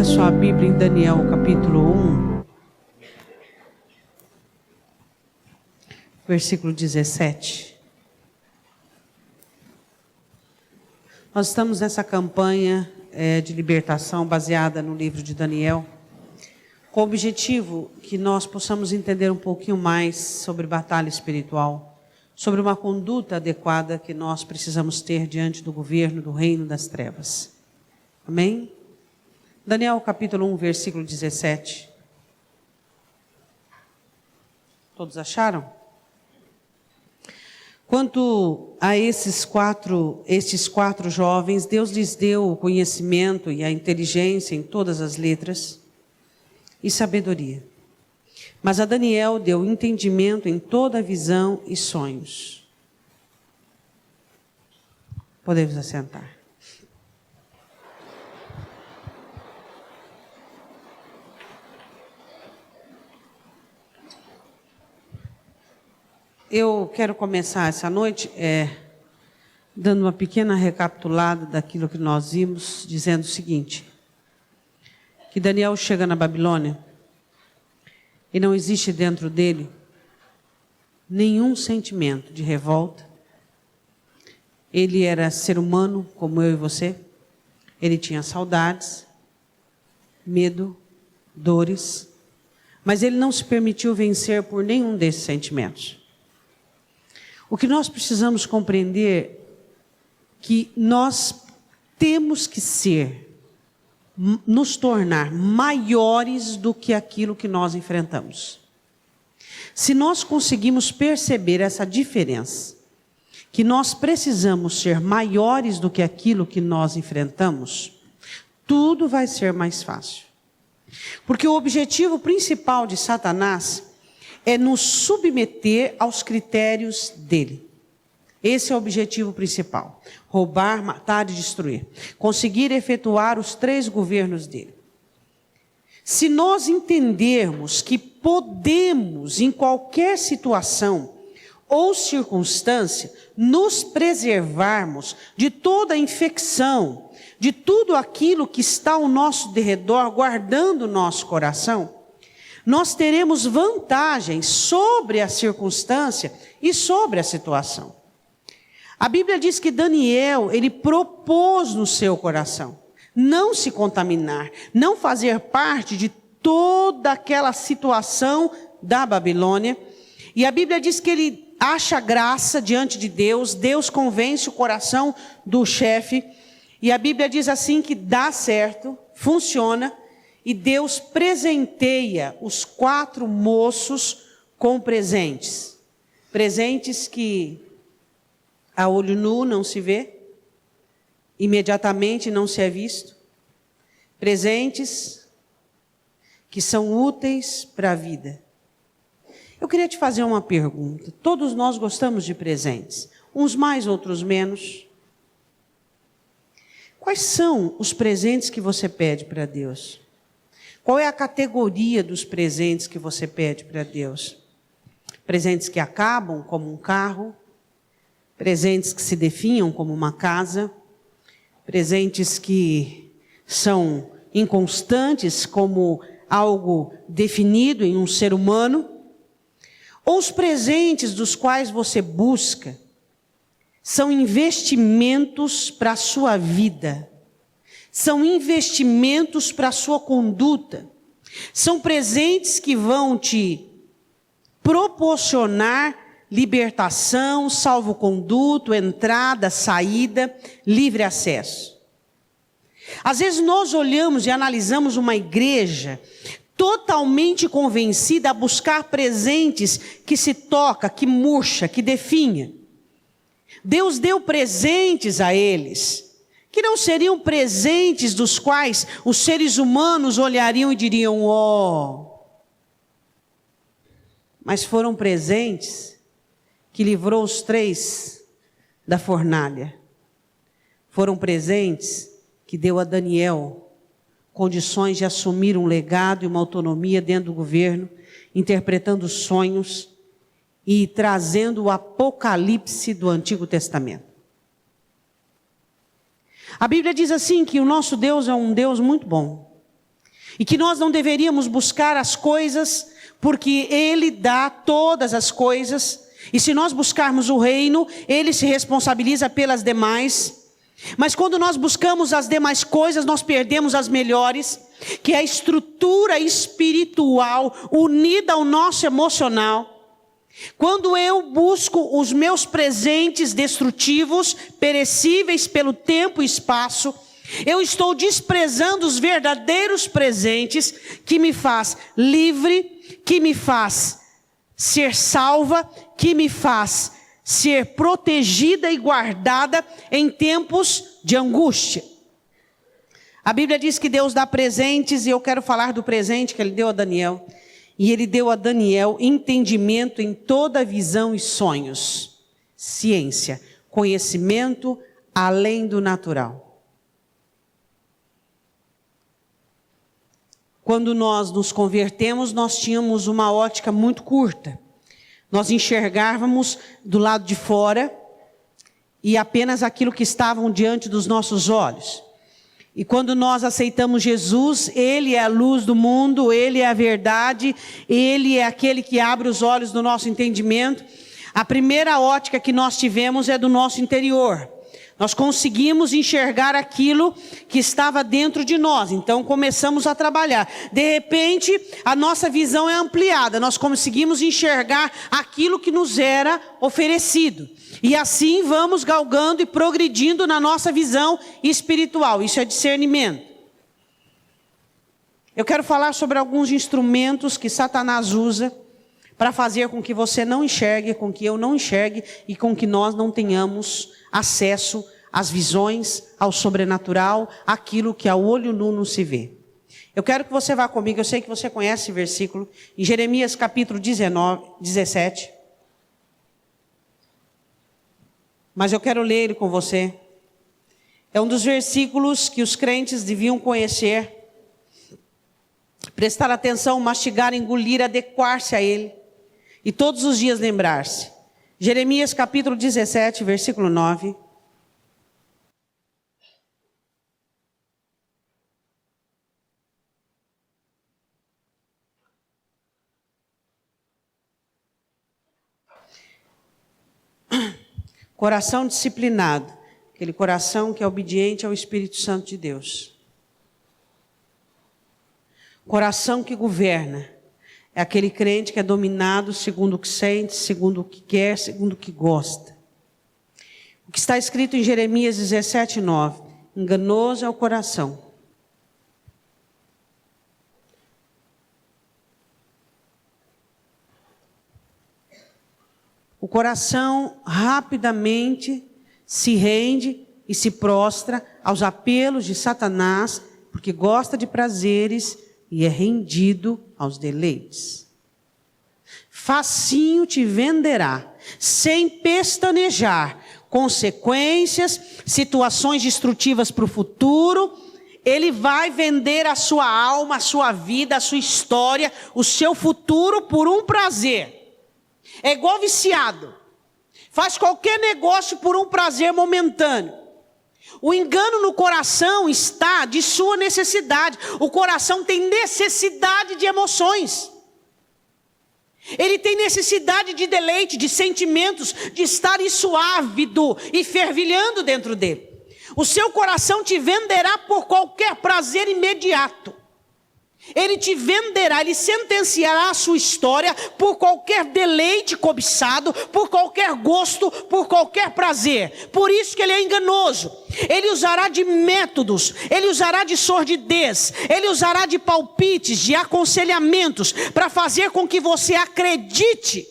Abra sua Bíblia em Daniel, capítulo 1, versículo 17. Nós estamos nessa campanha de libertação baseada no livro de Daniel, com o objetivo que nós possamos entender um pouquinho mais sobre batalha espiritual, sobre uma conduta adequada que nós precisamos ter diante do governo do reino das trevas. Amém? Daniel capítulo 1, versículo 17. Todos acharam? Quanto a estes quatro jovens, Deus lhes deu o conhecimento e a inteligência em todas as letras e sabedoria. Mas a Daniel deu entendimento em toda a visão e sonhos. Podemos assentar. Eu quero começar essa noite dando uma pequena recapitulada daquilo que nós vimos, dizendo o seguinte, que Daniel chega na Babilônia e não existe dentro dele nenhum sentimento de revolta. Ele era ser humano como eu e você, ele tinha saudades, medo, dores, mas ele não se permitiu vencer por nenhum desses sentimentos. O que nós precisamos compreender é que nós temos que nos tornar maiores do que aquilo que nós enfrentamos. Se nós conseguimos perceber essa diferença, que nós precisamos ser maiores do que aquilo que nós enfrentamos, tudo vai ser mais fácil. Porque o objetivo principal de Satanás é nos submeter aos critérios dele. Esse é o objetivo principal. Roubar, matar e destruir. Conseguir efetuar os 3 governos dele. Se nós entendermos que podemos, em qualquer situação ou circunstância, nos preservarmos de toda a infecção, de tudo aquilo que está ao nosso derredor, guardando o nosso coração, nós teremos vantagens sobre a circunstância e sobre a situação. A Bíblia diz que Daniel, ele propôs no seu coração não se contaminar, não fazer parte de toda aquela situação da Babilônia. E a Bíblia diz que ele acha graça diante de Deus, Deus convence o coração do chefe, e a Bíblia diz assim que dá certo, funciona, e Deus presenteia os 4 moços com presentes. Presentes que a olho nu não se vê, imediatamente não se é visto. Presentes que são úteis para a vida. Eu queria te fazer uma pergunta. Todos nós gostamos de presentes, uns mais, outros menos. Quais são os presentes que você pede para Deus? Qual é a categoria dos presentes que você pede para Deus? Presentes que acabam, como um carro. Presentes que se definham, como uma casa. Presentes que são inconstantes, como algo definido em um ser humano. Ou os presentes dos quais você busca são investimentos para a sua vida. São investimentos para a sua conduta. São presentes que vão te proporcionar libertação, salvo-conduto, entrada, saída, livre acesso. Às vezes nós olhamos e analisamos uma igreja totalmente convencida a buscar presentes que se toca, que murcha, que definha. Deus deu presentes a eles que não seriam presentes dos quais os seres humanos olhariam e diriam, mas foram presentes que livrou os 3 da fornalha. Foram presentes que deu a Daniel condições de assumir um legado e uma autonomia dentro do governo, interpretando sonhos e trazendo o apocalipse do Antigo Testamento. A Bíblia diz assim que o nosso Deus é um Deus muito bom. E que nós não deveríamos buscar as coisas, porque Ele dá todas as coisas. E se nós buscarmos o reino, Ele se responsabiliza pelas demais. Mas quando nós buscamos as demais coisas, nós perdemos as melhores, que é a estrutura espiritual unida ao nosso emocional. Quando eu busco os meus presentes destrutivos, perecíveis pelo tempo e espaço, eu estou desprezando os verdadeiros presentes que me faz livre, que me faz ser salva, que me faz ser protegida e guardada em tempos de angústia. A Bíblia diz que Deus dá presentes, e eu quero falar do presente que Ele deu a Daniel. E Ele deu a Daniel entendimento em toda visão e sonhos, ciência, conhecimento além do natural. Quando nós nos convertemos, nós tínhamos uma ótica muito curta. Nós enxergávamos do lado de fora e apenas aquilo que estava diante dos nossos olhos. E quando nós aceitamos Jesus, Ele é a luz do mundo, Ele é a verdade, Ele é aquele que abre os olhos do nosso entendimento. A primeira ótica que nós tivemos é do nosso interior. Nós conseguimos enxergar aquilo que estava dentro de nós, então começamos a trabalhar. De repente, a nossa visão é ampliada, nós conseguimos enxergar aquilo que nos era oferecido. E assim vamos galgando e progredindo na nossa visão espiritual, isso é discernimento. Eu quero falar sobre alguns instrumentos que Satanás usa para fazer com que você não enxergue, com que eu não enxergue e com que nós não tenhamos acesso às visões, ao sobrenatural, aquilo que a olho nu não se vê. Eu quero que você vá comigo, eu sei que você conhece esse versículo, em Jeremias capítulo 17. Mas eu quero ler ele com você. É um dos versículos que os crentes deviam conhecer, prestar atenção, mastigar, engolir, adequar-se a ele, e todos os dias lembrar-se. Jeremias capítulo 17, versículo 9. Coração disciplinado, aquele coração que é obediente ao Espírito Santo de Deus. Coração que governa, é aquele crente que é dominado segundo o que sente, segundo o que quer, segundo o que gosta. O que está escrito em Jeremias 17, 9. Enganoso é o coração. O coração rapidamente se rende e se prostra aos apelos de Satanás, porque gosta de prazeres e é rendido aos deleites. Facinho te venderá, sem pestanejar, consequências, situações destrutivas para o futuro. Ele vai vender a sua alma, a sua vida, a sua história, o seu futuro por um prazer. É igual viciado. Faz qualquer negócio por um prazer momentâneo. O engano no coração está de sua necessidade. O coração tem necessidade de emoções. Ele tem necessidade de deleite, de sentimentos, de estar isso ávido e fervilhando dentro dele. O seu coração te venderá por qualquer prazer imediato. Ele te venderá, ele sentenciará a sua história por qualquer deleite cobiçado, por qualquer gosto, por qualquer prazer. Por isso que ele é enganoso. Ele usará de métodos, ele usará de sordidez, ele usará de palpites, de aconselhamentos, para fazer com que você acredite.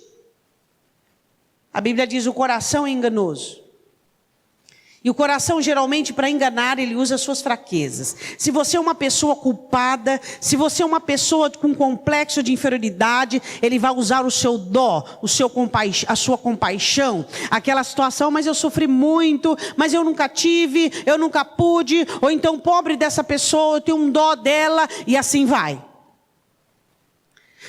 A Bíblia diz: o coração é enganoso. E o coração, geralmente, para enganar, ele usa as suas fraquezas. Se você é uma pessoa culpada, se você é uma pessoa com complexo de inferioridade, ele vai usar o seu dó, a sua compaixão, aquela situação: mas eu sofri muito, mas eu nunca tive, eu nunca pude, ou então, pobre dessa pessoa, eu tenho um dó dela, e assim vai.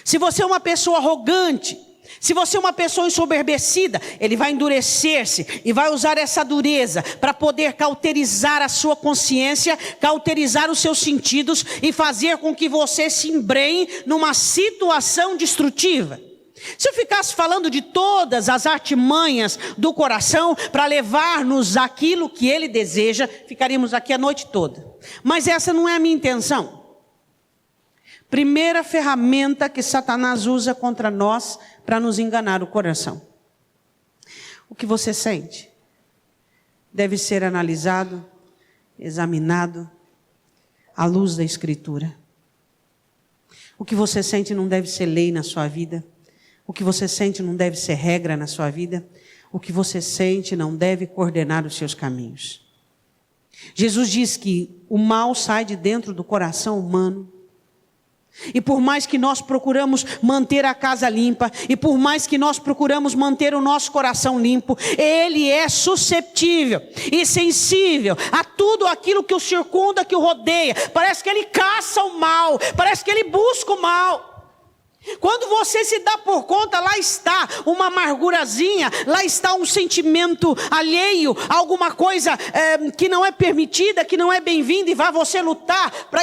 Se você é uma pessoa arrogante, Se você é uma pessoa ensoberbecida, ele vai endurecer-se e vai usar essa dureza para poder cauterizar a sua consciência, cauterizar os seus sentidos e fazer com que você se embrenhe numa situação destrutiva. Se eu ficasse falando de todas as artimanhas do coração para levar-nos àquilo que ele deseja, ficaríamos aqui a noite toda. Mas essa não é a minha intenção. Primeira ferramenta que Satanás usa contra nós para nos enganar o coração. O que você sente deve ser analisado, examinado à luz da Escritura. O que você sente não deve ser lei na sua vida. O que você sente não deve ser regra na sua vida. O que você sente não deve coordenar os seus caminhos. Jesus diz que o mal sai de dentro do coração humano. E por mais que nós procuramos manter a casa limpa, e por mais que nós procuramos manter o nosso coração limpo, ele é susceptível e sensível a tudo aquilo que o circunda, que o rodeia. Parece que ele caça o mal, parece que ele busca o mal. Quando você se dá por conta, lá está uma amargurazinha, lá está um sentimento alheio, alguma coisa que não é permitida, que não é bem-vinda, e vai você lutar para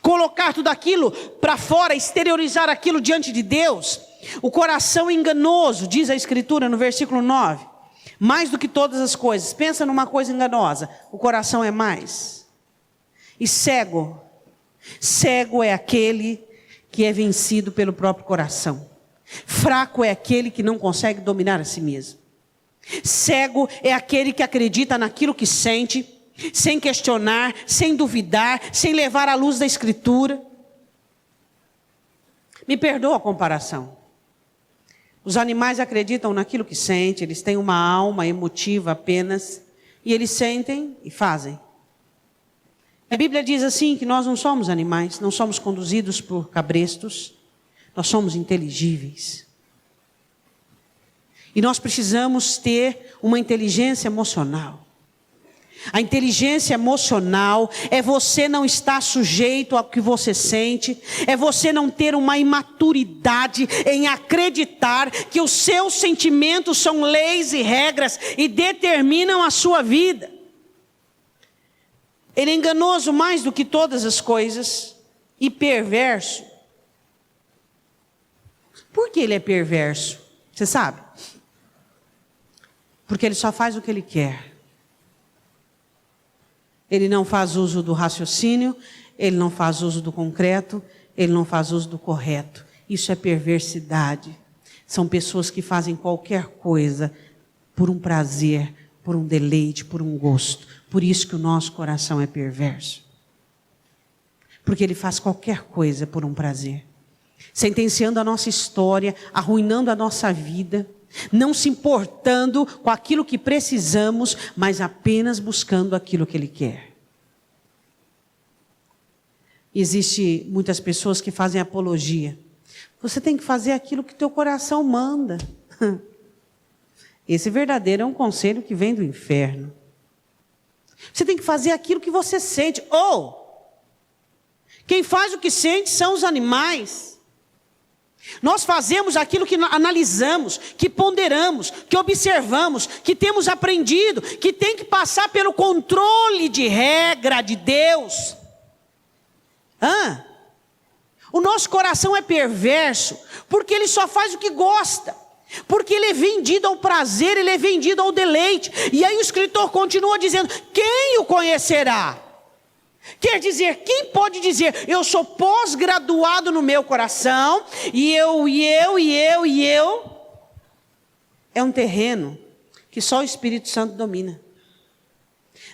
colocar tudo aquilo para fora, exteriorizar aquilo diante de Deus. O coração enganoso, diz a Escritura no versículo 9, mais do que todas as coisas. Pensa numa coisa enganosa, o coração é mais. E cego é aquele que é vencido pelo próprio coração. Fraco é aquele que não consegue dominar a si mesmo. Cego é aquele que acredita naquilo que sente, sem questionar, sem duvidar, sem levar à luz da Escritura. Me perdoa a comparação. Os animais acreditam naquilo que sentem, eles têm uma alma emotiva apenas, e eles sentem e fazem. A Bíblia diz assim que nós não somos animais, não somos conduzidos por cabrestos, nós somos inteligíveis. E nós precisamos ter uma inteligência emocional. A inteligência emocional é você não estar sujeito ao que você sente, é você não ter uma imaturidade em acreditar que os seus sentimentos são leis e regras e determinam a sua vida. Ele é enganoso mais do que todas as coisas e perverso. Por que ele é perverso? Você sabe? Porque ele só faz o que ele quer. Ele não faz uso do raciocínio, ele não faz uso do concreto, ele não faz uso do correto. Isso é perversidade. São pessoas que fazem qualquer coisa por um prazer, por um deleite, por um gosto. Por isso que o nosso coração é perverso. Porque ele faz qualquer coisa por um prazer. Sentenciando a nossa história, arruinando a nossa vida, não se importando com aquilo que precisamos, mas apenas buscando aquilo que ele quer. Existe muitas pessoas que fazem apologia. Você tem que fazer aquilo que teu coração manda. Esse verdadeiro é um conselho que vem do inferno. Você tem que fazer aquilo que você sente. Quem faz o que sente são os animais. Nós fazemos aquilo que analisamos, que ponderamos, que observamos, que temos aprendido, que tem que passar pelo controle de regra de Deus. O nosso coração é perverso, porque ele só faz o que gosta. Porque ele é vendido ao prazer, ele é vendido ao deleite. E aí o escritor continua dizendo, quem o conhecerá? Quer dizer, quem pode dizer, eu sou pós-graduado no meu coração, e eu. É um terreno que só o Espírito Santo domina.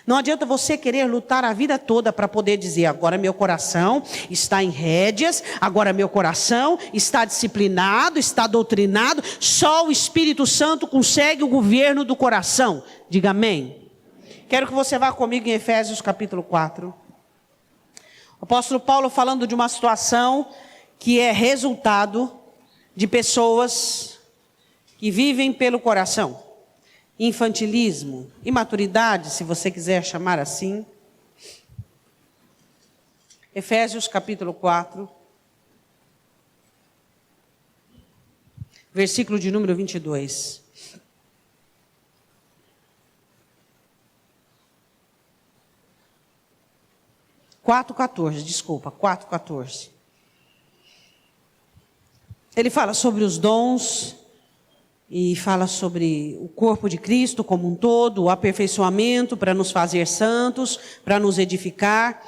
Não adianta você querer lutar a vida toda para poder dizer, agora meu coração está em rédeas, agora meu coração está disciplinado, está doutrinado. Só o Espírito Santo consegue o governo do coração. Diga amém. Quero que você vá comigo em Efésios capítulo 4. O apóstolo Paulo falando de uma situação que é resultado de pessoas que vivem pelo coração. Infantilismo, imaturidade, se você quiser chamar assim. Efésios capítulo 4. versículo de número 22. 4:14, desculpa, 4:14. Ele fala sobre os dons e fala sobre o corpo de Cristo como um todo, o aperfeiçoamento para nos fazer santos, para nos edificar,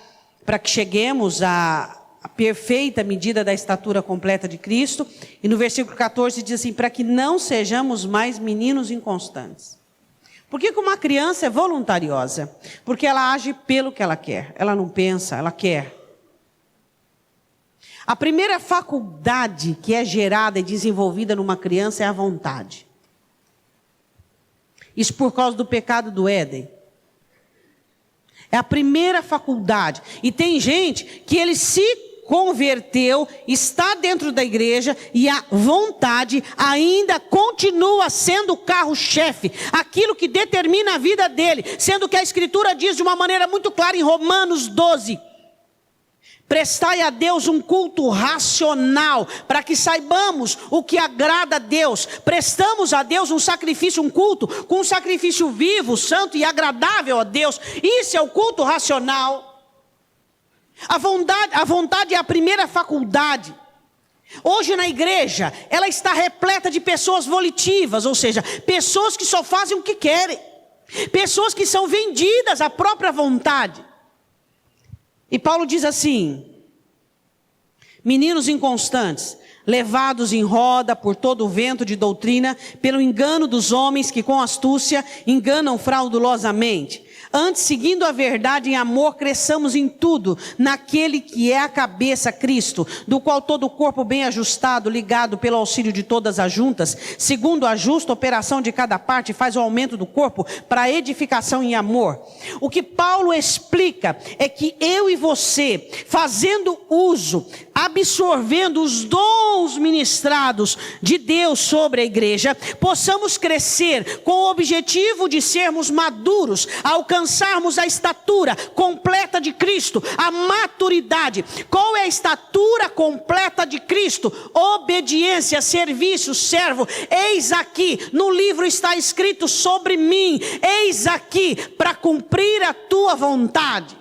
para que cheguemos à perfeita medida da estatura completa de Cristo. E no versículo 14 diz assim, para que não sejamos mais meninos inconstantes. Por que uma criança é voluntariosa? Porque ela age pelo que ela quer. Ela não pensa, ela quer. A primeira faculdade que é gerada e desenvolvida numa criança é a vontade. Isso por causa do pecado do Éden. É a primeira faculdade. E tem gente que ele se converteu, está dentro da igreja e a vontade ainda continua sendo o carro-chefe, aquilo que determina a vida dele, sendo que a Escritura diz de uma maneira muito clara em Romanos 12, prestai a Deus um culto racional, para que saibamos o que agrada a Deus. Prestamos a Deus um sacrifício, um culto, com um sacrifício vivo, santo e agradável a Deus. Isso é o culto racional. A vontade é a primeira faculdade. Hoje na igreja, ela está repleta de pessoas volitivas, ou seja, pessoas que só fazem o que querem. Pessoas que são vendidas à própria vontade. E Paulo diz assim, meninos inconstantes, levados em roda por todo o vento de doutrina, pelo engano dos homens que com astúcia enganam fraudulosamente. Antes, seguindo a verdade em amor, cresçamos em tudo, naquele que é a cabeça, Cristo, do qual todo o corpo bem ajustado, ligado pelo auxílio de todas as juntas, segundo a justa operação de cada parte, faz o aumento do corpo para a edificação em amor. O que Paulo explica é que eu e você, fazendo uso, absorvendo os dons ministrados de Deus sobre a igreja, possamos crescer com o objetivo de sermos maduros, alcançarmos a estatura completa de Cristo, a maturidade. Qual é a estatura completa de Cristo? Obediência, serviço, servo. Eis aqui, no livro está escrito sobre mim, eis aqui para cumprir a tua vontade.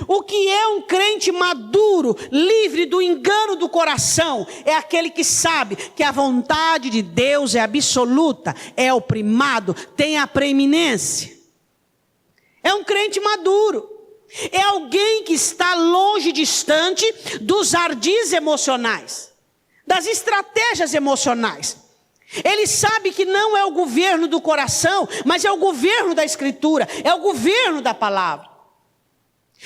O que é um crente maduro, livre do engano do coração? É aquele que sabe que a vontade de Deus é absoluta, é o primado, tem a preeminência. É um crente maduro. É alguém que está longe, distante dos ardis emocionais, das estratégias emocionais. Ele sabe que não é o governo do coração, mas é o governo da Escritura, é o governo da palavra.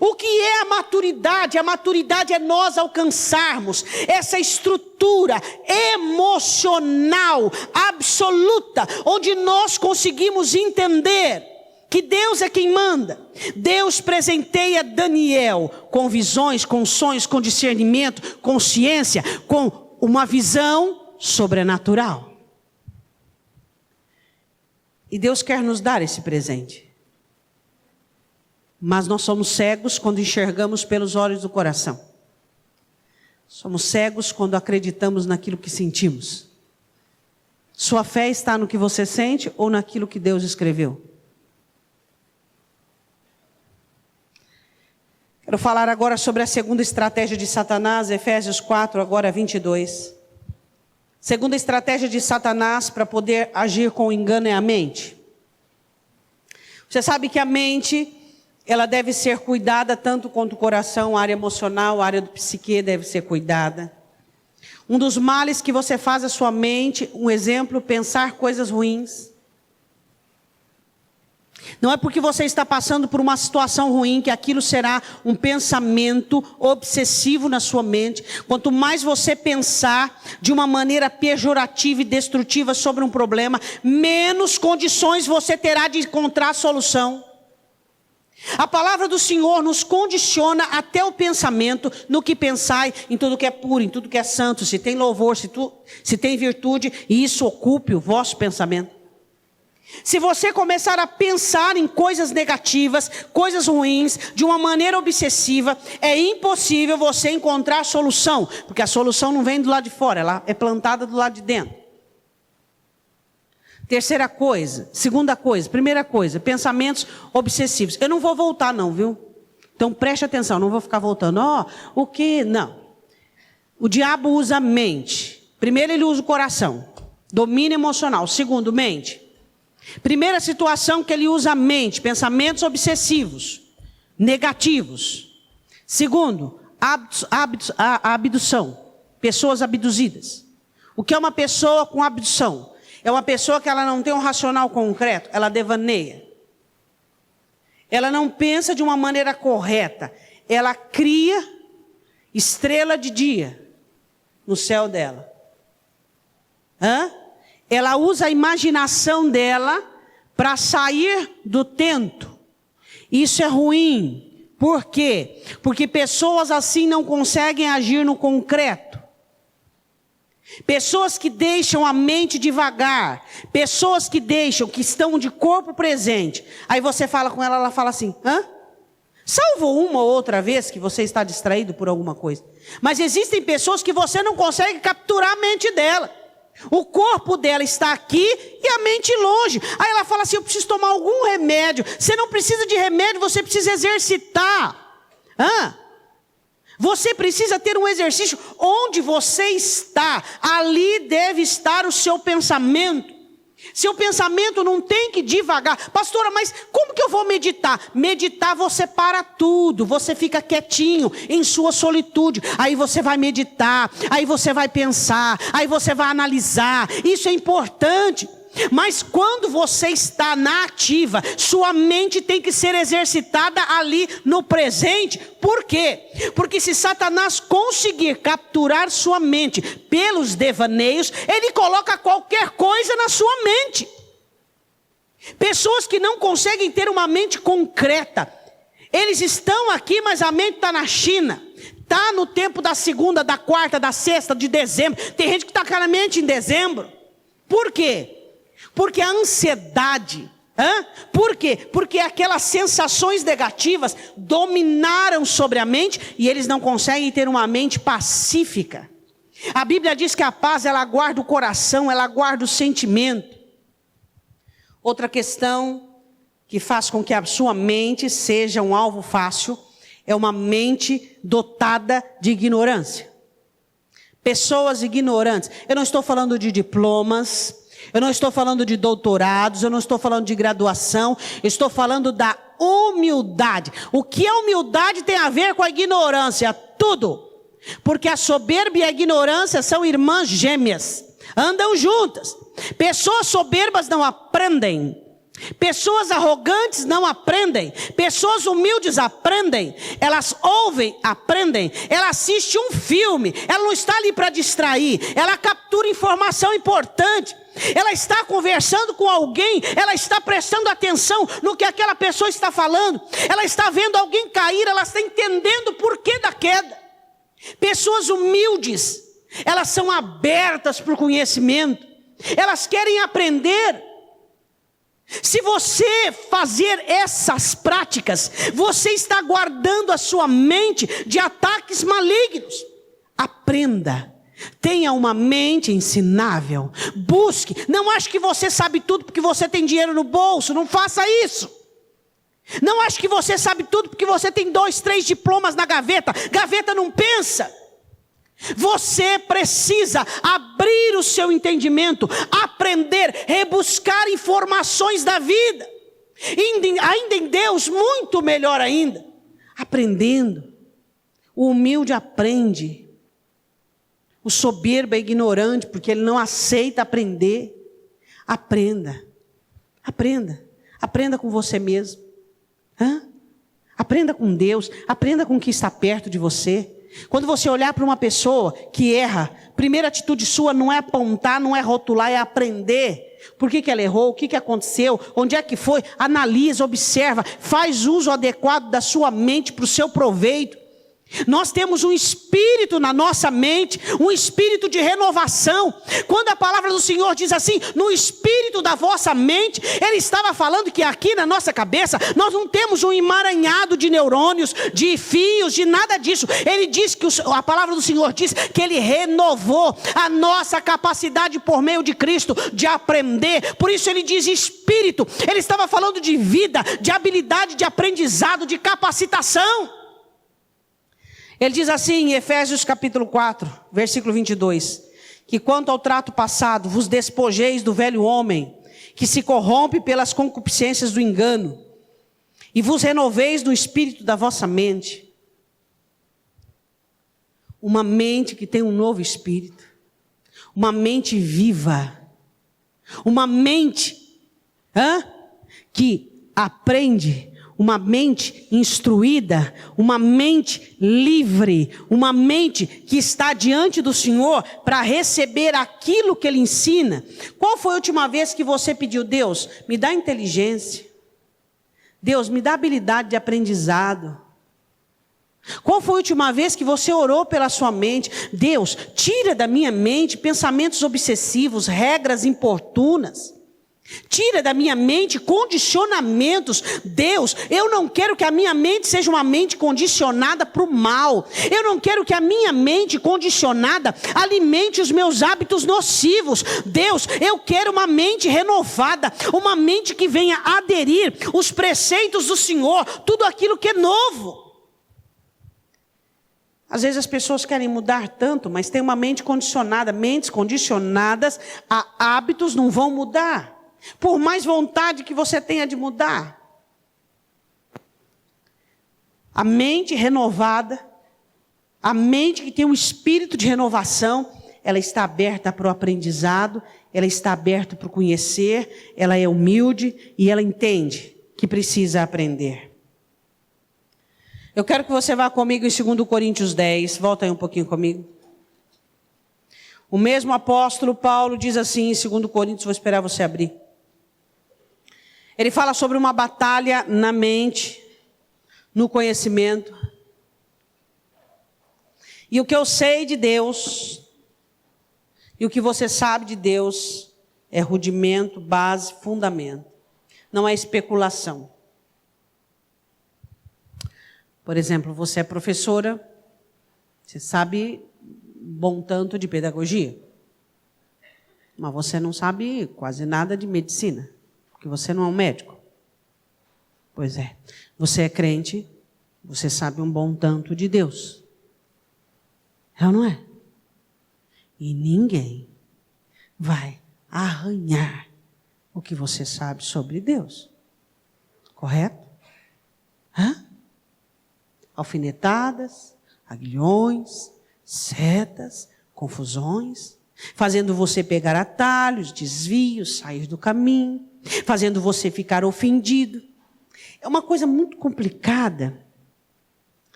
O que é a maturidade? A maturidade é nós alcançarmos essa estrutura emocional absoluta, onde nós conseguimos entender que Deus é quem manda. Deus presenteia Daniel com visões, com sonhos, com discernimento, com ciência, com uma visão sobrenatural. E Deus quer nos dar esse presente. Mas nós somos cegos quando enxergamos pelos olhos do coração. Somos cegos quando acreditamos naquilo que sentimos. Sua fé está no que você sente ou naquilo que Deus escreveu? Quero falar agora sobre a segunda estratégia de Satanás, Efésios 4, agora 22. Segunda estratégia de Satanás para poder agir com engano é a mente. Você sabe que a mente, ela deve ser cuidada tanto quanto o coração, a área emocional, a área do psique deve ser cuidada. Um dos males que você faz à sua mente, um exemplo, pensar coisas ruins. Não é porque você está passando por uma situação ruim que aquilo será um pensamento obsessivo na sua mente. Quanto mais você pensar de uma maneira pejorativa e destrutiva sobre um problema, menos condições você terá de encontrar a solução. A palavra do Senhor nos condiciona até o pensamento, no que pensai, em tudo que é puro, em tudo que é santo, se tem louvor, se tem virtude, e isso ocupe o vosso pensamento. Se você começar a pensar em coisas negativas, coisas ruins, de uma maneira obsessiva, é impossível você encontrar a solução, porque a solução não vem do lado de fora, ela é plantada do lado de dentro. Terceira coisa, segunda coisa, primeira coisa, pensamentos obsessivos. Eu não vou voltar não, viu? Então preste atenção, não vou ficar voltando. O que? Não. O diabo usa a mente. Primeiro ele usa o coração. Domínio emocional. Segundo, mente. Primeira situação que ele usa a mente, pensamentos obsessivos, negativos. Segundo, a abdução, pessoas abduzidas. O que é uma pessoa com abdução? É uma pessoa que ela não tem um racional concreto, ela devaneia. Ela não pensa de uma maneira correta, ela cria estrela de dia no céu dela. Ela usa a imaginação dela para sair do tento. Isso é ruim. Por quê? Porque pessoas assim não conseguem agir no concreto. Pessoas que deixam a mente devagar. Pessoas que estão de corpo presente. Aí você fala com ela, ela fala assim, salvo uma ou outra vez que você está distraído por alguma coisa. Mas existem pessoas que você não consegue capturar a mente dela. O corpo dela está aqui e a mente longe. Aí ela fala assim, eu preciso tomar algum remédio. Você não precisa de remédio, você precisa exercitar. Você precisa ter um exercício. Onde você está, ali deve estar o seu pensamento. Seu pensamento não tem que divagar. Pastora, mas como que eu vou meditar? Meditar você para tudo. Você fica quietinho em sua solitude. Aí você vai meditar. Aí você vai pensar. Aí você vai analisar. Isso é importante. Mas quando você está na ativa, sua mente tem que ser exercitada ali no presente. Por quê? Porque se Satanás conseguir capturar sua mente pelos devaneios, ele coloca qualquer coisa na sua mente. Pessoas que não conseguem ter uma mente concreta, eles estão aqui, mas a mente está na China. Está no tempo da segunda, da quarta, da sexta, de dezembro. Tem gente que está com a mente em dezembro. Por quê? Porque a ansiedade, por quê? Porque aquelas sensações negativas dominaram sobre a mente e eles não conseguem ter uma mente pacífica. A Bíblia diz que a paz, ela guarda o coração, ela guarda o sentimento. Outra questão que faz com que a sua mente seja um alvo fácil é uma mente dotada de ignorância. Pessoas ignorantes. Eu não estou falando de diplomas. Eu não estou falando de doutorados, eu não estou falando de graduação, eu estou falando da humildade. O que a humildade tem a ver com a ignorância? Tudo. Porque a soberba e a ignorância são irmãs gêmeas, andam juntas. Pessoas soberbas não aprendem. Pessoas arrogantes não aprendem. Pessoas humildes aprendem. Elas ouvem, aprendem. Ela assiste um filme. Ela não está ali para distrair. Ela captura informação importante. Ela está conversando com alguém. Ela está prestando atenção no que aquela pessoa está falando. Ela está vendo alguém cair. Ela está entendendo o porquê da queda. Pessoas humildes, elas são abertas para o conhecimento. Elas querem aprender. Se você fazer essas práticas, você está guardando a sua mente de ataques malignos. Aprenda. Tenha uma mente ensinável. Busque. Não ache que você sabe tudo porque você tem dinheiro no bolso. Não faça isso. Não ache que você sabe tudo porque você tem 2, 3 diplomas na gaveta. Gaveta não pensa. Você precisa abrir o seu entendimento, aprender, rebuscar informações da vida. Ainda em Deus, muito melhor ainda. Aprendendo. O humilde aprende. O soberbo é ignorante porque ele não aceita aprender. Aprenda. Aprenda. Aprenda com você mesmo. Aprenda com Deus. Aprenda com quem está perto de você. Quando você olhar para uma pessoa que erra, primeira atitude sua não é apontar, não é rotular, é aprender. Por que ela errou, o que aconteceu, onde é que foi, analisa, observa, faz uso adequado da sua mente para o seu proveito. Nós temos um espírito na nossa mente, um espírito de renovação. Quando a palavra do Senhor diz assim, no espírito da vossa mente, Ele estava falando que aqui na nossa cabeça, nós não temos um emaranhado de neurônios, de fios, de nada disso. Ele diz que a palavra do Senhor diz que Ele renovou a nossa capacidade por meio de Cristo, de aprender. Por isso Ele diz espírito. Ele estava falando de vida, de habilidade, de aprendizado, de capacitação. Ele diz assim em Efésios capítulo 4, versículo 22, que quanto ao trato passado, vos despojeis do velho homem, que se corrompe pelas concupiscências do engano, e vos renoveis do espírito da vossa mente. Uma mente que tem um novo espírito, uma mente viva, uma mente que aprende, uma mente instruída, uma mente livre, uma mente que está diante do Senhor para receber aquilo que Ele ensina. Qual foi a última vez que você pediu, Deus, me dá inteligência? Deus, me dá habilidade de aprendizado. Qual foi a última vez que você orou pela sua mente? Deus, tira da minha mente pensamentos obsessivos, regras importunas. Tira da minha mente condicionamentos. Deus, eu não quero que a minha mente seja uma mente condicionada para o mal. Eu não quero que a minha mente condicionada alimente os meus hábitos nocivos. Deus, eu quero uma mente renovada, uma mente que venha aderir os preceitos do Senhor, tudo aquilo que é novo. Às vezes as pessoas querem mudar tanto, mas tem uma mente condicionada. Mentes condicionadas a hábitos não vão mudar. Por mais vontade que você tenha de mudar. A mente renovada, a mente que tem um espírito de renovação, ela está aberta para o aprendizado, ela está aberta para o conhecer, ela é humilde e ela entende que precisa aprender. Eu quero que você vá comigo em 2 Coríntios 10, volta aí um pouquinho comigo. O mesmo apóstolo Paulo diz assim em 2 Coríntios, vou esperar você abrir. Ele fala sobre uma batalha na mente, no conhecimento. E o que eu sei de Deus, e o que você sabe de Deus, é rudimento, base, fundamento. Não é especulação. Por exemplo, você é professora, você sabe bom tanto de pedagogia, mas você não sabe quase nada de medicina. Porque você não é um médico. Pois é. Você é crente, você sabe um bom tanto de Deus. É ou não é? E ninguém vai arranhar o que você sabe sobre Deus. Correto? Alfinetadas, aguilhões, setas, confusões, fazendo você pegar atalhos, desvios, sair do caminho, fazendo você ficar ofendido. É uma coisa muito complicada.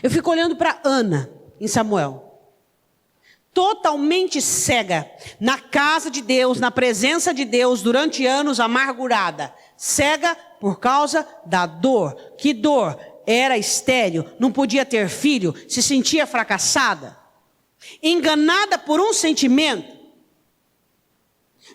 Eu fico olhando para Ana, em Samuel. Totalmente cega, na casa de Deus, na presença de Deus, durante anos amargurada. Cega por causa da dor. Que dor? Era estéril, não podia ter filho, se sentia fracassada. Enganada por um sentimento.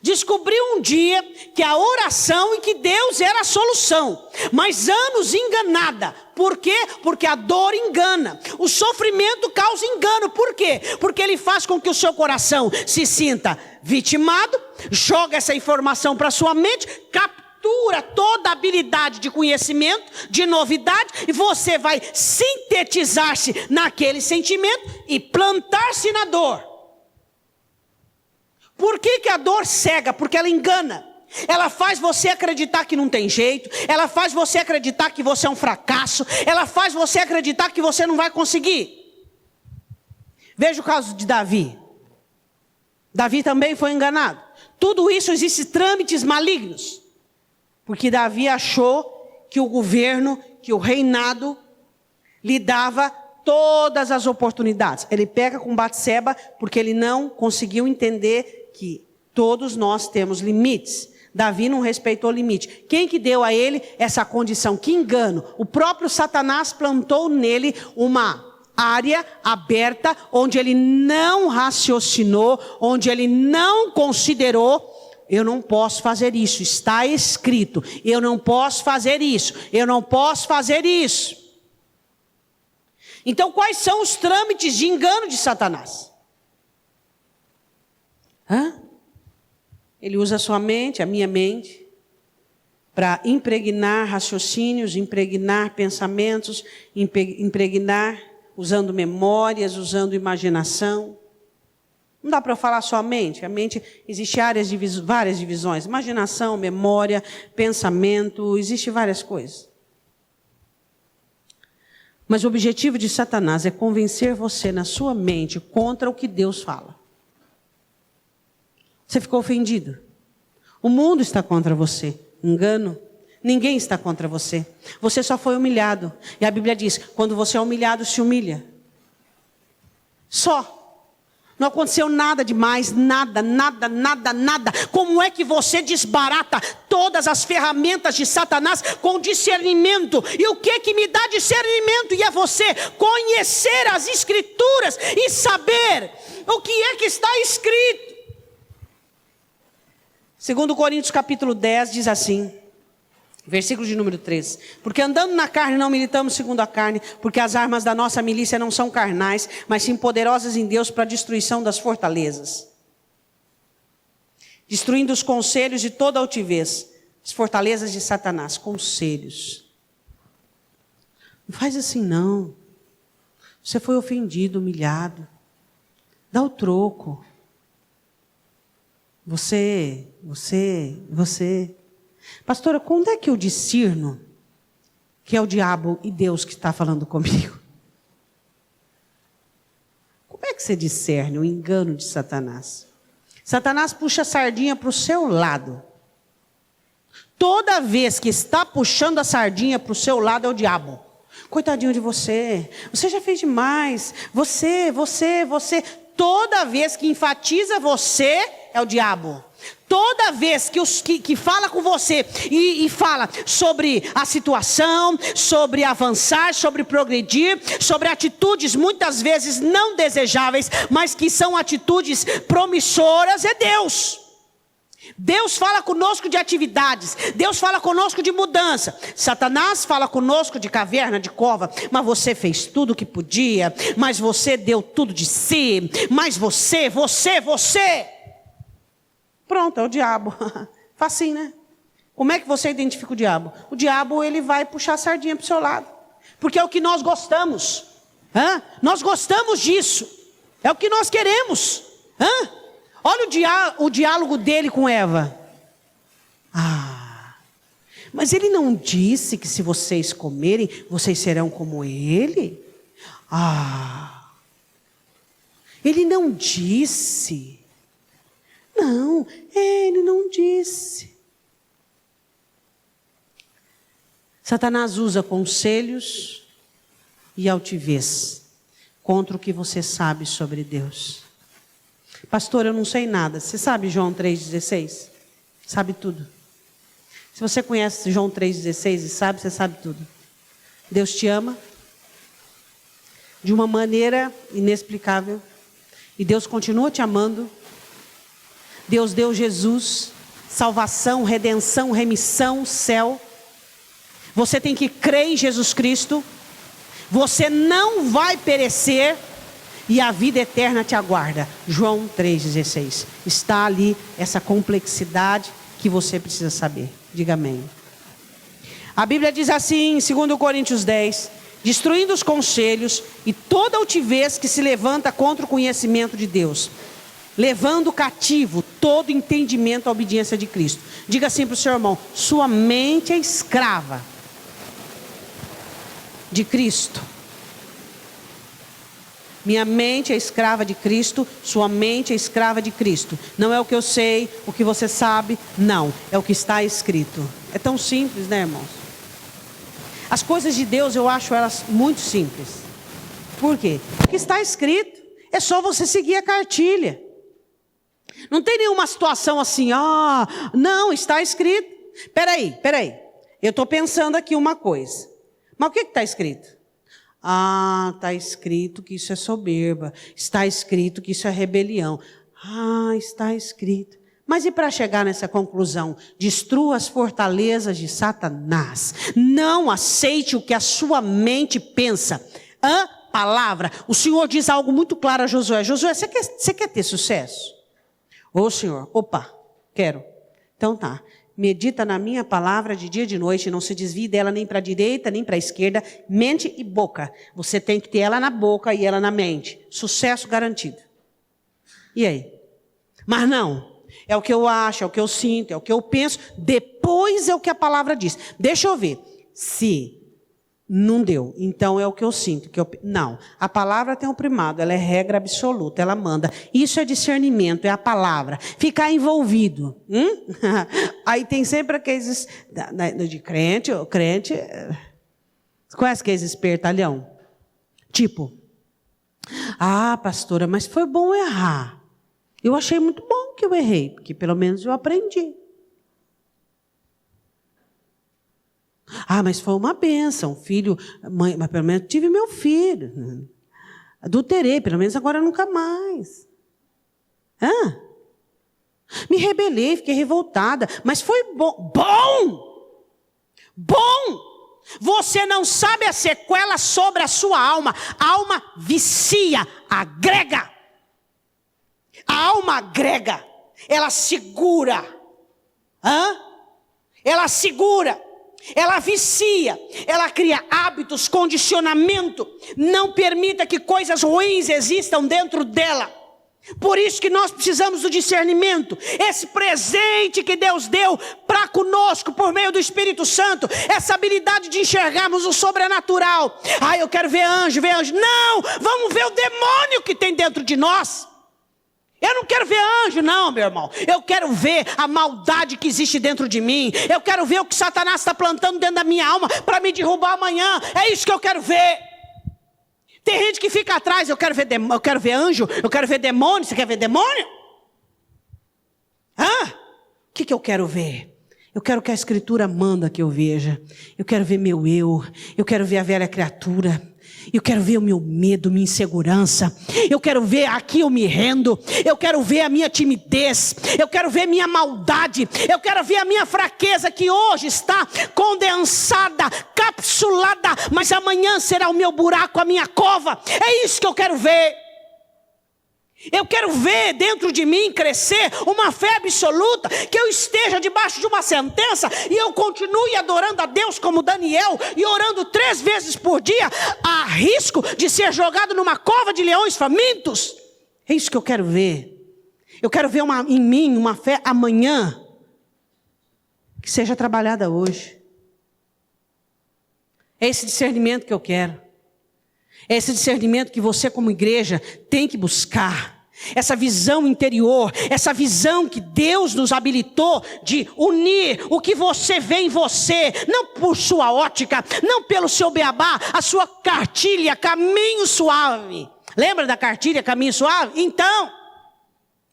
Descobriu um dia que a oração e que Deus era a solução. Mas anos enganada. Por quê? Porque a dor engana. O sofrimento causa engano. Por quê? Porque ele faz com que o seu coração se sinta vitimado, joga essa informação para sua mente, captura toda a habilidade de conhecimento, de novidade, e você vai sintetizar-se naquele sentimento e plantar-se na dor. Por que a dor cega? Porque ela engana. Ela faz você acreditar que não tem jeito. Ela faz você acreditar que você é um fracasso. Ela faz você acreditar que você não vai conseguir. Veja o caso de Davi. Davi também foi enganado. Tudo isso existe trâmites malignos. Porque Davi achou que o governo, que o reinado lhe dava todas as oportunidades. Ele pega com Batseba porque ele não conseguiu entender que todos nós temos limites. Davi não respeitou o limite. Quem que deu a ele essa condição? Que engano. O próprio Satanás plantou nele uma área aberta, onde ele não raciocinou, onde ele não considerou. Eu não posso fazer isso, está escrito. Eu não posso fazer isso, eu não posso fazer isso. Então, quais são os trâmites de engano de Satanás? Ele usa a sua mente, a minha mente, para impregnar raciocínios, impregnar pensamentos, impregnar usando memórias, usando imaginação. Não dá para eu falar só a mente existe várias divisões. Imaginação, memória, pensamento, existe várias coisas. Mas o objetivo de Satanás é convencer você na sua mente contra o que Deus fala. Você ficou ofendido. O mundo está contra você. Engano. Ninguém está contra você. Você só foi humilhado. E a Bíblia diz, quando você é humilhado, se humilha. Só. Não aconteceu nada demais, nada. Como é que você desbarata todas as ferramentas de Satanás com discernimento? E o que me dá discernimento? E é você conhecer as Escrituras e saber o que é que está escrito. 2 Coríntios capítulo 10 diz assim, versículo de número 3. Porque andando na carne não militamos segundo a carne, porque as armas da nossa milícia não são carnais, mas sim poderosas em Deus para a destruição das fortalezas. Destruindo os conselhos de toda altivez, as fortalezas de Satanás, conselhos. Não faz assim não. Você foi ofendido, humilhado. Dá o troco. Você. Pastora, quando é que eu discerno que é o diabo e Deus que está falando comigo? Como é que você discerne o engano de Satanás? Satanás puxa a sardinha para o seu lado. Toda vez que está puxando a sardinha para o seu lado é o diabo. Coitadinho de você. Você já fez demais. Você. Toda vez que enfatiza você é o diabo. Toda vez que fala com você e fala sobre a situação, sobre avançar, sobre progredir, sobre atitudes muitas vezes não desejáveis, mas que são atitudes promissoras, é Deus. Deus fala conosco de atividades, Deus fala conosco de mudança. Satanás fala conosco de caverna, de cova. Mas você fez tudo o que podia, mas você deu tudo de si, mas você. Pronto, é o diabo. Facinho, né? Como é que você identifica o diabo? O diabo, ele vai puxar a sardinha para o seu lado. Porque é o que nós gostamos. Nós gostamos disso. É o que nós queremos. Olha o diálogo dele com Eva. Mas ele não disse que se vocês comerem, vocês serão como ele? Ele não disse. Não, ele não disse. Satanás usa conselhos e altivez contra o que você sabe sobre Deus. Pastor, eu não sei nada. Você sabe João 3,16? Sabe tudo. Se você conhece João 3,16 e sabe, você sabe tudo. Deus te ama de uma maneira inexplicável. E Deus continua te amando. Deus deu Jesus, salvação, redenção, remissão, céu. Você tem que crer em Jesus Cristo. Você não vai perecer e a vida eterna te aguarda. João 3,16. Está ali essa complexidade que você precisa saber. Diga amém. A Bíblia diz assim em 2 Coríntios 10. Destruindo os conselhos e toda altivez que se levanta contra o conhecimento de Deus. Levando cativo todo entendimento à obediência de Cristo. Diga assim para o seu irmão: sua mente é escrava de Cristo. Minha mente é escrava de Cristo, sua mente é escrava de Cristo. Não é o que eu sei, o que você sabe, não. É o que está escrito. É tão simples, né, irmãos? As coisas de Deus eu acho elas muito simples. Por quê? Porque está escrito. É só você seguir a cartilha. Não tem nenhuma situação assim, não, está escrito. Peraí. Eu estou pensando aqui uma coisa. Mas o que está escrito? Ah, está escrito que isso é soberba. Está escrito que isso é rebelião. Ah, está escrito. Mas e para chegar nessa conclusão? Destrua as fortalezas de Satanás. Não aceite o que a sua mente pensa. A palavra. O Senhor diz algo muito claro a Josué. Josué, você quer ter sucesso? Ô Senhor, opa, quero. Então tá. Medita na minha palavra de dia e de noite, não se desvie dela nem para a direita, nem para a esquerda, mente e boca. Você tem que ter ela na boca e ela na mente. Sucesso garantido. E aí? Mas não, é o que eu acho, é o que eu sinto, é o que eu penso, depois é o que a palavra diz. Deixa eu ver. Se não deu, então é o que eu sinto. Não, a palavra tem um primado, ela é regra absoluta, ela manda. Isso é discernimento, é a palavra. Ficar envolvido. Aí tem sempre aqueles de crente. Você conhece aqueles espertalhão? Tipo, ah, pastora, mas foi bom errar. Eu achei muito bom que eu errei, porque pelo menos eu aprendi. Ah, mas foi uma bênção, filho, mãe, mas pelo menos tive meu filho. Adulterei, pelo menos agora nunca mais. Me rebelei, fiquei revoltada, mas foi bom. Bom! Você não sabe a sequela sobre a sua alma. A alma vicia, agrega. A alma agrega, ela segura. Ela segura. Ela vicia, ela cria hábitos, condicionamento. Não permita que coisas ruins existam dentro dela. Por isso que nós precisamos do discernimento. Esse presente que Deus deu para conosco por meio do Espírito Santo. Essa habilidade de enxergarmos o sobrenatural. Ah, eu quero ver anjo. Não, vamos ver o demônio que tem dentro de nós. Eu não quero ver anjo, não, meu irmão. Eu quero ver a maldade que existe dentro de mim. Eu quero ver o que Satanás está plantando dentro da minha alma para me derrubar amanhã. É isso que eu quero ver. Tem gente que fica atrás, eu quero ver anjo, eu quero ver demônio. Você quer ver demônio? O que eu quero ver? Eu quero que a Escritura manda que eu veja. Eu quero ver meu eu. Eu quero ver a velha criatura. Eu quero ver o meu medo, minha insegurança. Eu quero ver aqui eu me rendo. Eu quero ver a minha timidez. Eu quero ver minha maldade. Eu quero ver a minha fraqueza que hoje está condensada, capsulada. Mas amanhã será o meu buraco, a minha cova. É isso que eu quero ver. Eu quero ver dentro de mim crescer uma fé absoluta, que eu esteja debaixo de uma sentença e eu continue adorando a Deus como Daniel e orando 3 vezes por dia, a risco de ser jogado numa cova de leões famintos. É isso que eu quero ver. Eu quero ver em mim uma fé amanhã que seja trabalhada hoje. É esse discernimento que eu quero. É esse discernimento que você como igreja tem que buscar. Essa visão interior, essa visão que Deus nos habilitou de unir o que você vê em você, não por sua ótica, não pelo seu beabá, a sua cartilha, caminho suave. Lembra da cartilha, caminho suave? Então,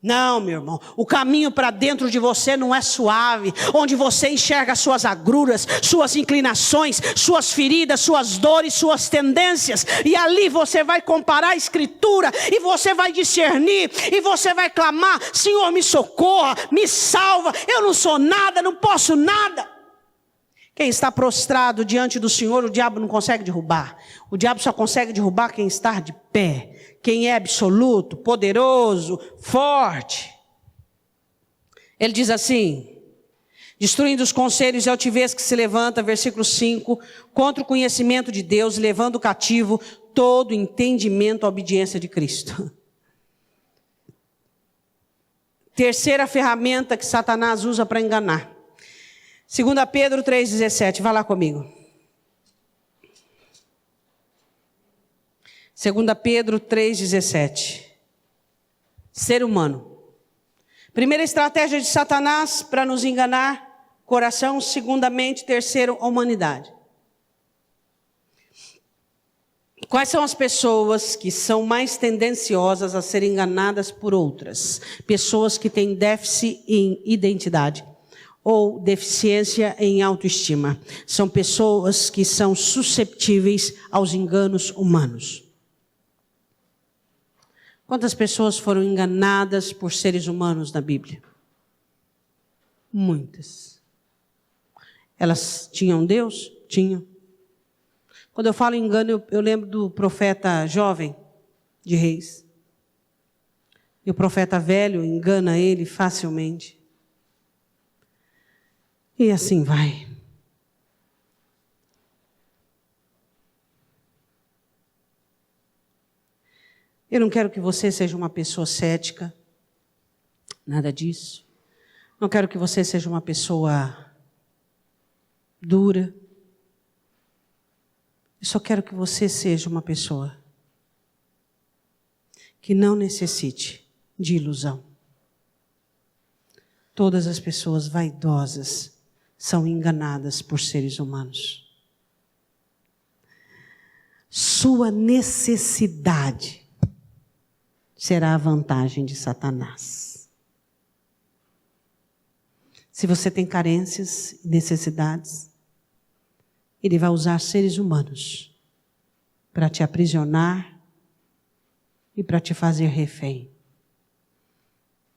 não, meu irmão, o caminho para dentro de você não é suave, onde você enxerga suas agruras, suas inclinações, suas feridas, suas dores, suas tendências, e ali você vai comparar a Escritura, e você vai discernir, e você vai clamar: Senhor, me socorra, me salva, eu não sou nada, não posso nada. Quem está prostrado diante do Senhor, o diabo não consegue derrubar. O diabo só consegue derrubar quem está de pé. Quem é absoluto, poderoso, forte. Ele diz assim: destruindo os conselhos e altivez que se levanta, versículo 5, contra o conhecimento de Deus, levando cativo todo entendimento à obediência de Cristo. Terceira ferramenta que Satanás usa para enganar. 2 Pedro 3,17, vai lá comigo. 2 Pedro 3,17. Ser humano. Primeira estratégia de Satanás para nos enganar: coração. Segundamente, terceiro, humanidade. Quais são as pessoas que são mais tendenciosas a serem enganadas por outras? Pessoas que têm déficit em identidade. ou deficiência em autoestima. São pessoas que são susceptíveis aos enganos humanos. Quantas pessoas foram enganadas por seres humanos na Bíblia? Muitas. Elas tinham Deus? Tinham. Quando eu falo engano, eu lembro do profeta jovem de Reis. E o profeta velho engana ele facilmente. E assim vai. Eu não quero que você seja uma pessoa cética. Nada disso. Não quero que você seja uma pessoa dura. Eu só quero que você seja uma pessoa que não necessite de ilusão. Todas as pessoas vaidosas são enganadas por seres humanos. Sua necessidade será a vantagem de Satanás. Se você tem carências e necessidades, ele vai usar seres humanos para te aprisionar e para te fazer refém.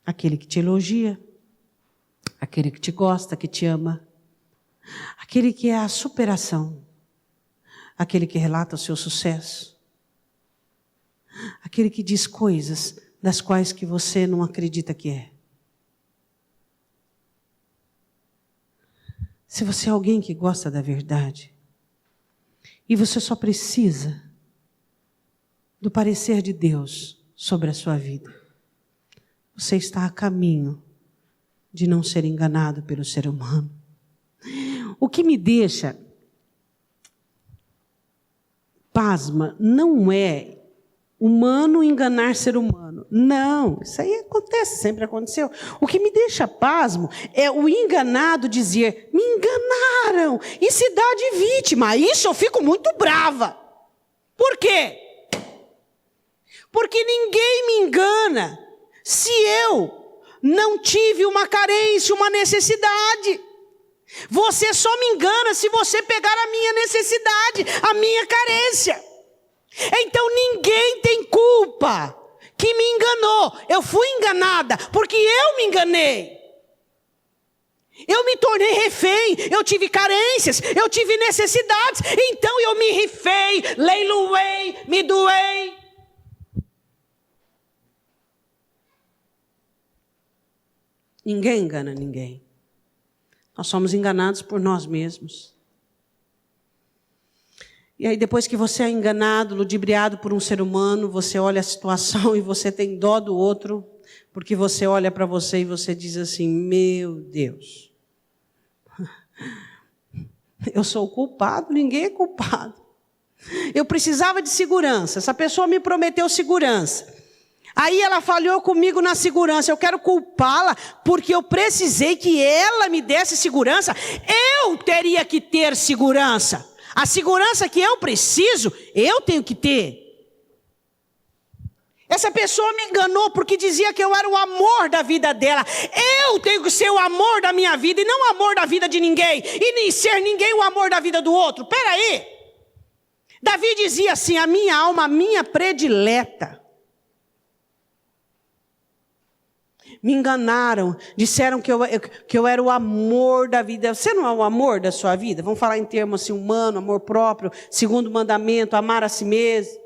Aquele que te elogia, aquele que te gosta, que te ama, aquele que é a superação, aquele que relata o seu sucesso, aquele que diz coisas das quais que você não acredita que é. Se você é alguém que gosta da verdade, e você só precisa do parecer de Deus sobre a sua vida, você está a caminho de não ser enganado pelo ser humano. O que me deixa pasma não é humano enganar ser humano. Não, isso aí acontece, sempre aconteceu. O que me deixa pasmo é o enganado dizer, me enganaram, e se dá de vítima. Isso eu fico muito brava. Por quê? Porque ninguém me engana se eu não tive uma carência, uma necessidade. Você só me engana se você pegar a minha necessidade, a minha carência. Então ninguém tem culpa que me enganou. Eu fui enganada porque eu me enganei. Eu me tornei refém, eu tive carências, eu tive necessidades. Então eu me rifei, leiloei, me doei. Ninguém engana ninguém. Nós somos enganados por nós mesmos. E aí depois que você é enganado, ludibriado por um ser humano, você olha a situação e você tem dó do outro, porque você olha para você e você diz assim, meu Deus, eu sou o culpado, ninguém é culpado. Eu precisava de segurança, essa pessoa me prometeu segurança. Aí ela falhou comigo na segurança, eu quero culpá-la porque eu precisei que ela me desse segurança. Eu teria que ter segurança. A segurança que eu preciso, eu tenho que ter. Essa pessoa me enganou porque dizia que eu era o amor da vida dela. Eu tenho que ser o amor da minha vida e não o amor da vida de ninguém. E nem ser ninguém o amor da vida do outro. Espera aí. Davi dizia assim, a minha alma, a minha predileta. Me enganaram, disseram que eu era o amor da vida. Você não é o amor da sua vida? Vamos falar em termos assim, humano, amor próprio, segundo mandamento, amar a si mesmo.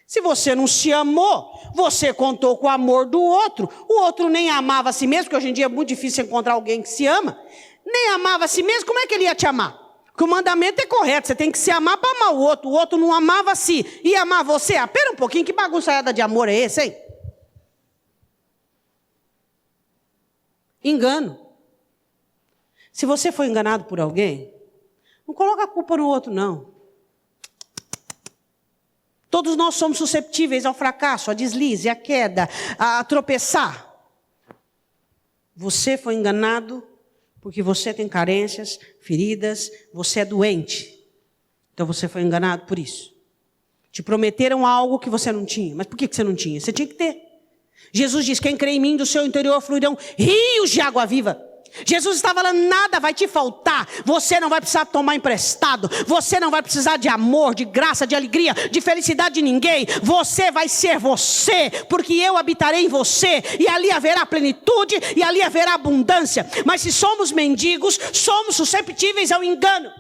Se você não se amou, você contou com o amor do outro. O outro nem amava a si mesmo, porque hoje em dia é muito difícil encontrar alguém que se ama. Nem amava a si mesmo, como é que ele ia te amar? Porque o mandamento é correto, você tem que se amar para amar o outro não amava a si. E amar você? Ah, pera um pouquinho, que bagunçada de amor é esse, hein? Engano. Se você foi enganado por alguém, não coloca a culpa no outro, não. Todos nós somos susceptíveis ao fracasso, a deslize, a queda, a tropeçar. Você foi enganado porque você tem carências, feridas, você é doente. Então você foi enganado por isso. Te prometeram algo que você não tinha. Mas por que você não tinha? Você tinha que ter. Jesus diz, quem crê em mim, do seu interior fluirão rios de água viva. Jesus estava falando, nada vai te faltar, você não vai precisar tomar emprestado, você não vai precisar de amor, de graça, de alegria, de felicidade de ninguém, você vai ser você, porque eu habitarei em você, e ali haverá plenitude, e ali haverá abundância. Mas se somos mendigos, somos susceptíveis ao engano.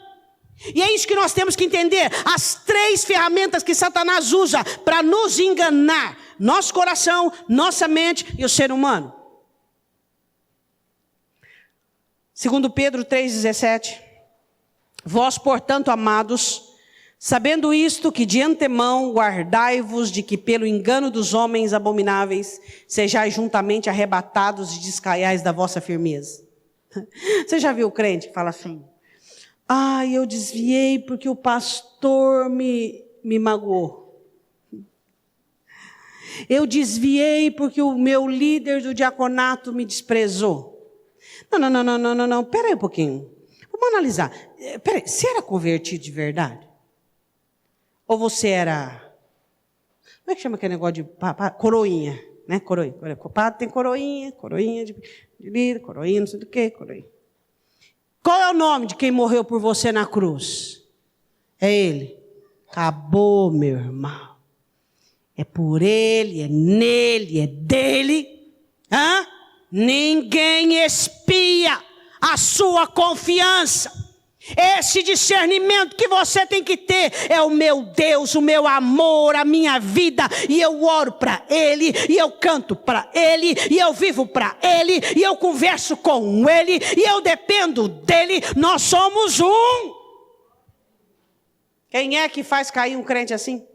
E é isso que nós temos que entender, as 3 ferramentas que Satanás usa para nos enganar: nosso coração, nossa mente e o ser humano. Segundo Pedro 3,17, vós, portanto, amados, sabendo isto, que de antemão guardai-vos de que pelo engano dos homens abomináveis sejais juntamente arrebatados e descaiais da vossa firmeza. Você já viu o crente que fala assim, eu desviei porque o pastor me magoou. Eu desviei porque o meu líder do diaconato me desprezou. Não. Pera aí um pouquinho. Vamos analisar. Pera aí, você era convertido de verdade? Ou você era... Como é que chama aquele negócio de... Coroinha, né? Coroinha. Padre tem coroinha de líder, coroinha, não sei do que, coroinha. Qual é o nome de quem morreu por você na cruz? É ele. Acabou, meu irmão. É por ele, é nele, é dele. Ninguém espia a sua confiança. Esse discernimento que você tem que ter é o meu Deus, o meu amor, a minha vida. E eu oro para Ele, e eu canto para Ele, e eu vivo para Ele, e eu converso com Ele, e eu dependo dEle. Nós somos um. Quem é que faz cair um crente assim?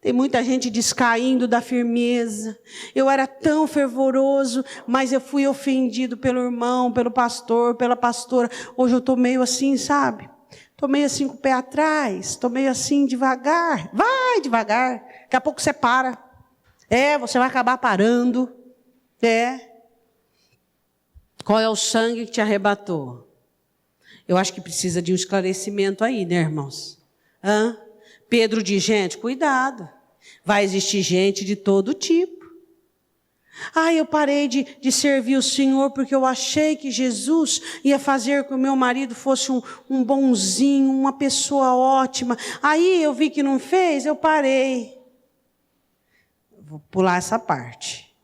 Tem muita gente descaindo da firmeza. Eu era tão fervoroso, mas eu fui ofendido pelo irmão, pelo pastor, pela pastora. Hoje eu estou meio assim, sabe? Estou meio assim com o pé atrás. Estou meio assim devagar. Vai devagar. Daqui a pouco você para. Você vai acabar parando. Qual é o sangue que te arrebatou? Eu acho que precisa de um esclarecimento aí, né, irmãos? Pedro diz, gente, cuidado. Vai existir gente de todo tipo. Eu parei de servir o Senhor porque eu achei que Jesus ia fazer com que o meu marido fosse um bonzinho, uma pessoa ótima. Aí eu vi que não fez, eu parei. Vou pular essa parte.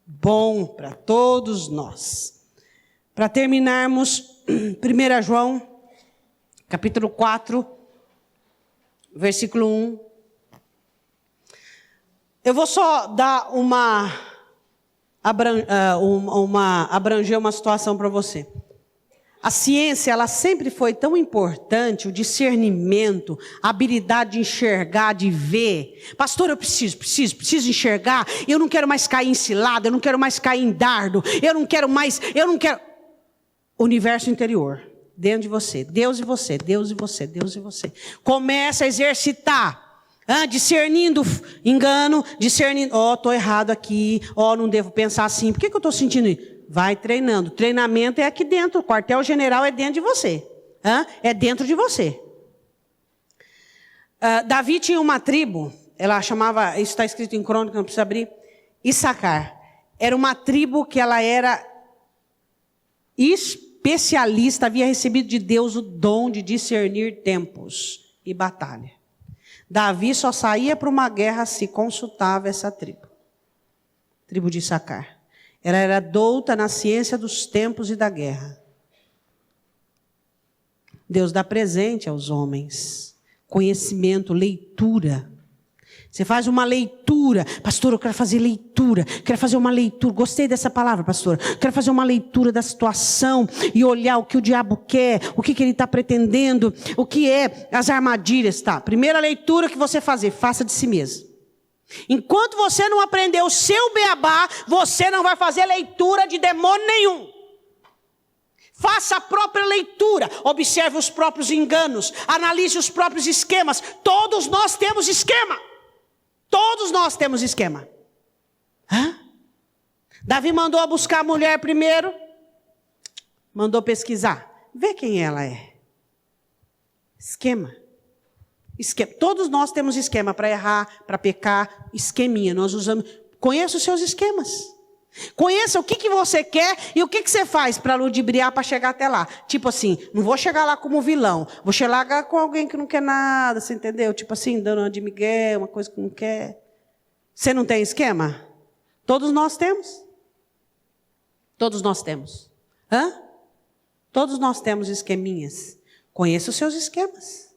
Bom para todos nós. Para terminarmos, 1 João, capítulo 4, versículo 1. Eu vou só dar abranger uma situação para você. A ciência, ela sempre foi tão importante, o discernimento, a habilidade de enxergar, de ver. Pastor, eu preciso enxergar, eu não quero mais cair em cilada, eu não quero mais cair em dardo, eu não quero... Universo interior, dentro de você, Deus e você, Deus e você, Deus e você. Começa a exercitar. Discernindo engano, discernindo, estou errado aqui, não devo pensar assim, por que eu estou sentindo isso? Vai treinando, treinamento é aqui dentro, o quartel-general é dentro de você, é dentro de você. Davi tinha uma tribo, ela chamava, isso está escrito em Crônica, não precisa abrir, Issacar. Era uma tribo que ela era especialista, havia recebido de Deus o dom de discernir tempos e batalha. Davi só saía para uma guerra se consultava essa tribo. Tribo de Issacar. Ela era douta na ciência dos tempos e da guerra. Deus dá presente aos homens. Conhecimento, leitura. Você faz uma leitura. Pastor, eu quero fazer leitura. Quero fazer uma leitura. Gostei dessa palavra, pastor. Quero fazer uma leitura da situação e olhar o que o diabo quer, o que ele está pretendendo, o que é as armadilhas. Tá? Primeira leitura que você fazer, faça de si mesmo. Enquanto você não aprender o seu beabá, você não vai fazer leitura de demônio nenhum. Faça a própria leitura, observe os próprios enganos, analise os próprios esquemas. Todos nós temos esquema. Todos nós temos esquema. Davi mandou buscar a mulher primeiro. Mandou pesquisar. Vê quem ela é. Esquema. Todos nós temos esquema para errar, para pecar. Esqueminha. Nós usamos Conheça os seus esquemas. Conheça o que você quer e o que você faz para ludibriar para chegar até lá. Tipo assim, não vou chegar lá como vilão, vou chegar lá com alguém que não quer nada, você entendeu? Tipo assim, dando uma de migué, uma coisa que não quer. Você não tem esquema? Todos nós temos. Todos nós temos. Hã? Todos nós temos esqueminhas. Conheça os seus esquemas.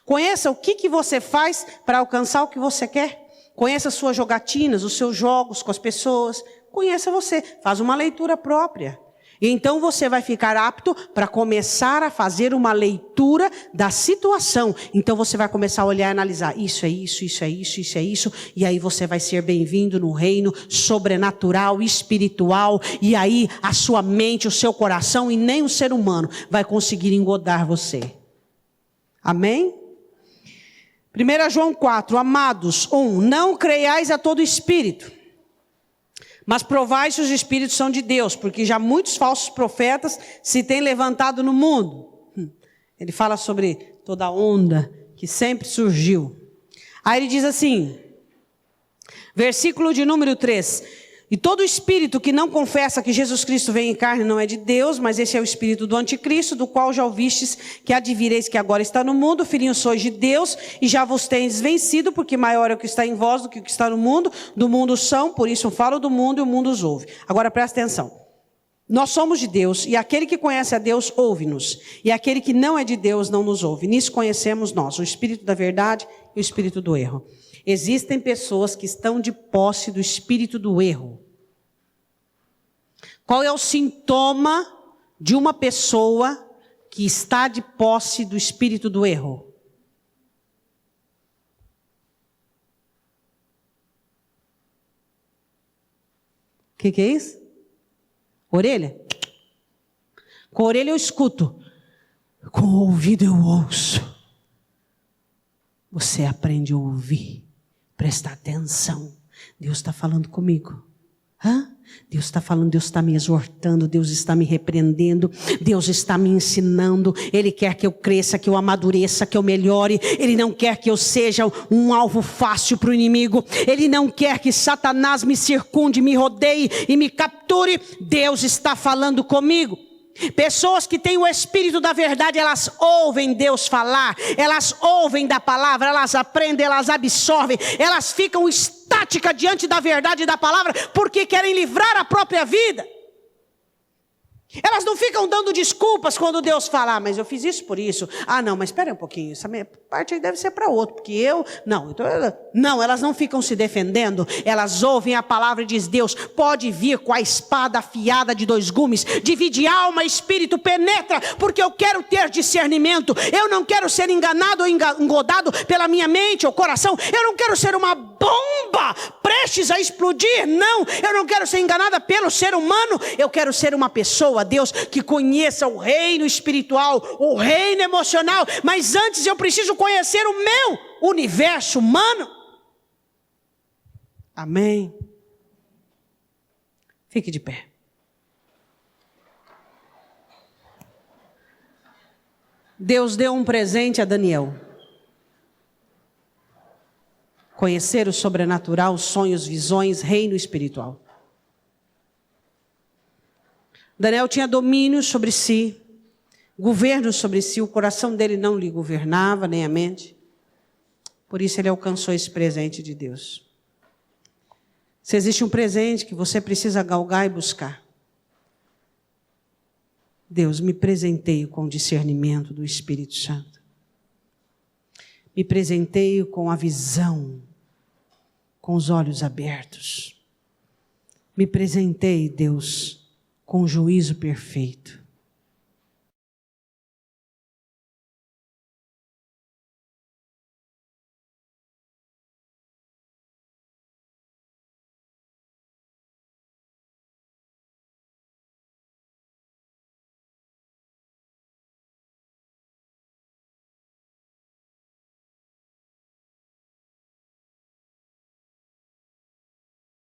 Conheça o que você faz para alcançar o que você quer. Conheça as suas jogatinas, os seus jogos com as pessoas. Conheça você, faz uma leitura própria. E então você vai ficar apto para começar a fazer uma leitura da situação. Então você vai começar a olhar e analisar. Isso é isso, isso é isso, isso é isso. E aí você vai ser bem-vindo no reino sobrenatural, espiritual. E aí a sua mente, o seu coração e nem o ser humano vai conseguir engodar você. Amém? 1 João 4, amados, 1. Não creiais a todo espírito. Mas provai se os espíritos são de Deus, porque já muitos falsos profetas se têm levantado no mundo. Ele fala sobre toda a onda que sempre surgiu. Aí ele diz assim, versículo de número 3. E todo espírito que não confessa que Jesus Cristo veio em carne não é de Deus, mas esse é o espírito do anticristo, do qual já ouvistes que há de vireis que agora está no mundo. Filhinhos sois de Deus e já vos tendes vencido, porque maior é o que está em vós do que o que está no mundo. Do mundo são, por isso falo do mundo e o mundo os ouve. Agora presta atenção. Nós somos de Deus e aquele que conhece a Deus ouve-nos. E aquele que não é de Deus não nos ouve. Nisso conhecemos nós, o espírito da verdade e o espírito do erro. Existem pessoas que estão de posse do espírito do erro. Qual é o sintoma de uma pessoa que está de posse do espírito do erro? O que é isso? Orelha? Com a orelha eu escuto. Com o ouvido eu ouço. Você aprende a ouvir. Prestar atenção. Deus está falando comigo. Hã? Deus está falando, Deus está me exortando, Deus está me repreendendo, Deus está me ensinando. Ele quer que eu cresça, que eu amadureça, que eu melhore. Ele não quer que eu seja um alvo fácil para o inimigo. Ele não quer que Satanás me circunde, me rodeie e me capture. Deus está falando comigo. Pessoas que têm o espírito da verdade, elas ouvem Deus falar, elas ouvem da palavra, elas aprendem, elas absorvem, elas ficam estáticas diante da verdade da palavra, porque querem livrar a própria vida. Elas não ficam dando desculpas quando Deus fala, mas eu fiz isso por isso. Ah, não, mas espera um pouquinho, essa minha parte aí deve ser para outro, porque eu... Não, elas não ficam se defendendo, elas ouvem a palavra e diz, Deus, pode vir com a espada afiada de 2 gumes, divide alma e espírito, penetra, porque eu quero ter discernimento, eu não quero ser enganado ou engodado pela minha mente ou coração, eu não quero ser uma bomba prestes a explodir, não, eu não quero ser enganada pelo ser humano, eu quero ser uma pessoa, Deus, que conheça o reino espiritual, o reino emocional, mas antes eu preciso conhecer o meu universo humano. Amém. Fique de pé. Deus deu um presente a Daniel. Conhecer o sobrenatural, sonhos, visões, reino espiritual. Daniel tinha domínio sobre si, governo sobre si, o coração dele não lhe governava, nem a mente. Por isso ele alcançou esse presente de Deus. Se existe um presente que você precisa galgar e buscar, Deus, me presenteio com o discernimento do Espírito Santo. Me presenteio com a visão, com os olhos abertos. Me presenteie, Deus, com o juízo perfeito.